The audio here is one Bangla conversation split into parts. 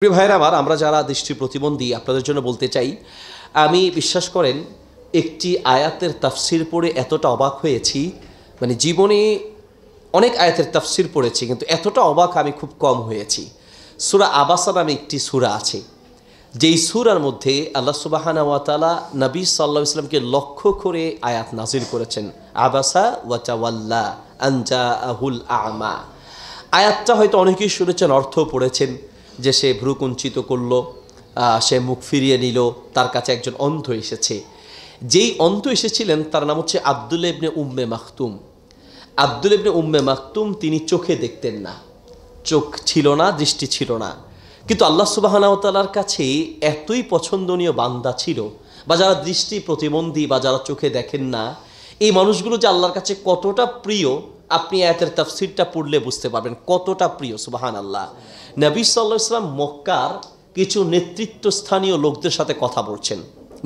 প্রিয় ভাইয়েরা আমার, আমরা যারা দৃষ্টি প্রতিবন্ধী আপনাদের জন্য বলতে চাই, আমি বিশ্বাস করেন একটি আয়াতের তাফসির পড়ে এতটা অবাক হয়েছি, মানে জীবনে অনেক আয়াতের তাফসির পড়েছি কিন্তু এতটা অবাক আমি খুব কম হয়েছি। সূরা আবাসা নামে একটি সূরা আছে, যেই সূরার মধ্যে আল্লাহ সুবহানাহু ওয়া তাআলা নবী সাল্লাল্লাহু আলাইহি ওয়াসাল্লামকে লক্ষ্য করে আয়াত নাজিল করেছেন। আবাসা ওয়া তাওয়াল্লা আন জাআহুল আ'মা। আয়াতটা হয়তো অনেকেই শুনেছেন, অর্থ পড়েছেন যে সে ভ্রুকুঞ্চিত করল, সে মুখ ফিরিয়ে নিল, তার কাছে একজন অন্ধ এসেছে। যেই অন্ধ এসেছিলেন তার নাম হচ্ছে আব্দুল্লাহ ইবনে উম্মে মাকতুম। আব্দুল্লাহ ইবনে উম্মে মাকতুম তিনি চোখে দেখতেন না, চোখ ছিল না, দৃষ্টি ছিল না, কিন্তু আল্লাহ সুবহানাহু ওয়া তাআলার কাছে এতই পছন্দনীয় বান্দা ছিল, বা যারা দৃষ্টি প্রতিবন্ধী বা যারা চোখে দেখেন না, এই মানুষগুলো যে আল্লাহর কাছে কতটা প্রিয় আপনি আয়াতের তাফসিরটা পড়লে বুঝতে পারবেন কতটা প্রিয়। সুবহানাল্লাহ। নবী সাল্লাল্লাহু আলাইহি ওয়াসাল্লাম মক্কার কিছু নেতৃত্বস্থানীয় লোকদের সাথে কথা বলছেন,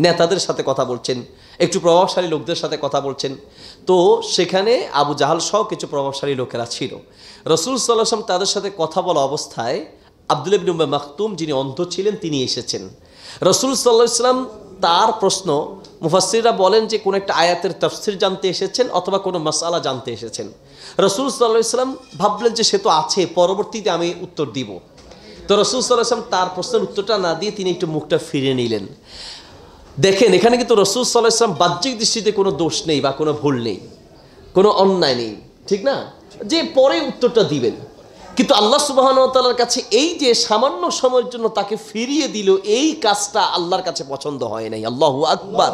নেতাদের সাথে কথা বলছেন, একটু প্রভাবশালী লোকদের সাথে কথা বলছেন। তো সেখানে আবু জাহাল সহ কিছু প্রভাবশালী লোকেরা ছিল। রাসূল সাল্লাল্লাহু আলাইহি ওয়াসাল্লাম তাদের সাথে কথা বলা অবস্থায় আব্দুল্লাহ ইবনে উম্মে মাকতুম যিনি অন্ধ ছিলেন তিনি এসেছেন। রাসূল সাল্লাল্লাহু আলাইহি ওয়াসাল্লাম তার প্রশ্ন, মুফাসসিররা বলেন যে কোনো একটা আয়াতের তাফসির জানতে এসেছেন অথবা কোনো মাসআলা জানতে এসেছেন। রাসূল সাল্লাল্লাহু আলাইহি ওয়াসাল্লাম ভাবলেন যে সে তো আছে, পরবর্তীতে আমি উত্তর দিব। তো রাসূল সাল্লাল্লাহু আলাইহি ওয়াসাল্লাম তার প্রশ্নের উত্তরটা না দিয়ে তিনি একটু মুখটা ফিরিয়ে নিলেন। দেখেন এখানে কিন্তু রাসূল সাল্লাল্লাহু আলাইহি ওয়াসাল্লাম বাহ্যিক দৃষ্টিতে কোনো দোষ নেই বা কোনো ভুল নেই, কোনো অন্যায় নেই, ঠিক না, যে পরে উত্তরটা দিবেন। কিন্তু আল্লাহ সুবহানাহু ওয়া তাআলার কাছে এই যে সামান্য সময়ের জন্য তাকে ফিরিয়ে দিল, এই কাজটা আল্লাহর কাছে পছন্দ হয় নাই। আল্লাহু আকবার।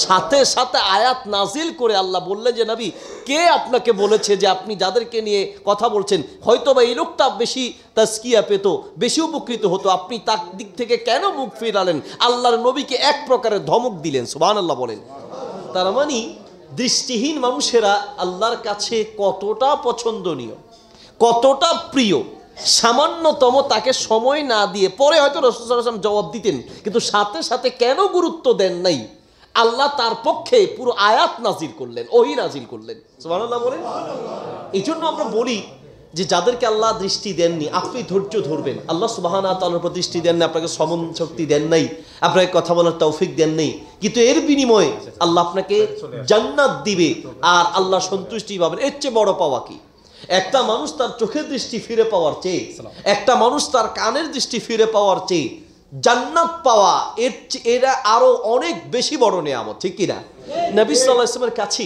সাথে সাথে আয়াত নাজিল করে আল্লাহ বললেন যে নবী, কে আপনাকে বলেছে যে আপনি যাদেরকে নিয়ে কথা বলছেন হয়তো বা এই লোকটা বেশি তাজকিয়া পেত, বেশি উপকৃত হতো, আপনি তার দিক থেকে কেন মুখ ফিরালেন? আল্লাহর নবীকে এক প্রকারের ধমক দিলেন। সুবহানাল্লাহ বলেন। তার মানে দৃষ্টিহীন মানুষেরা আল্লাহর কাছে কতটা পছন্দনীয়, কতটা প্রিয়, সামান্যতম তাকে সময় না দিয়ে, পরে হয়তো রাসূল সাল্লাল্লাহু আলাইহি ওয়াসাল্লাম জবাব দিতেন, কিন্তু সাথে সাথে কেন গুরুত্ব দেন নাই? আল্লাহ তার পক্ষে পুরো আয়াত নাজিল করলেন, ওহী নাজিল করলেন। সুবহানাল্লাহ বলেন। এই জন্য আমরা বলি যে যাদেরকে আল্লাহ দৃষ্টি দেননি আপনি ধৈর্য ধরবেন। আল্লাহ সুবহানাহু ওয়া তাআলার উপর দৃষ্টি দেন না, আপনাকে শ্রবণ শক্তি দেন নাই, আপনাকে কথা বলার তৌফিক দেন নাই, কিন্তু এর বিনিময়ে আল্লাহ আপনাকে জান্নাত দিবে আর আল্লাহ সন্তুষ্টি পাবেন। এর চেয়ে বড় পাওয়া কি? একটা মানুষ তার চোখের দৃষ্টি ফিরে পাওয়ার চেয়ে, একটা মানুষ তার কানের দৃষ্টি ফিরে পাওয়ার চেয়ে জান্নাত পাওয়া এরা আরো অনেক বেশি বড় নেয়ামত, ঠিক কিনা? নবী সাল্লাল্লাহু আলাইহি ওয়াসাল্লামের কাছে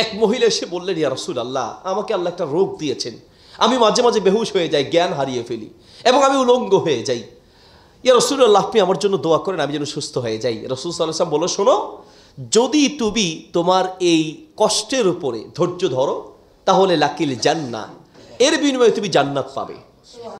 এক মহিলা এসে বললেন, ইয়া রাসূলুল্লাহ, আমাকে আল্লাহ একটা রোগ দিয়েছেন, আমি মাঝে মাঝে বেহুশ হয়ে যাই, জ্ঞান হারিয়ে ফেলি এবং আমি উলঙ্গ হয়ে যাই। ইয়া রাসূলুল্লাহ, আপনি আমার জন্য দোয়া করেন আমি যেন সুস্থ হয়ে যাই। রাসূল সাল্লাল্লাহু আলাইহি ওয়াসাল্লাম বলল, শোনো, যদি তুমি তোমার এই কষ্টের উপরে ধৈর্য ধরো তাহলে লাকিল জান্নাহ, এর বিনিময়ে তুমি জান্নাত পাবে।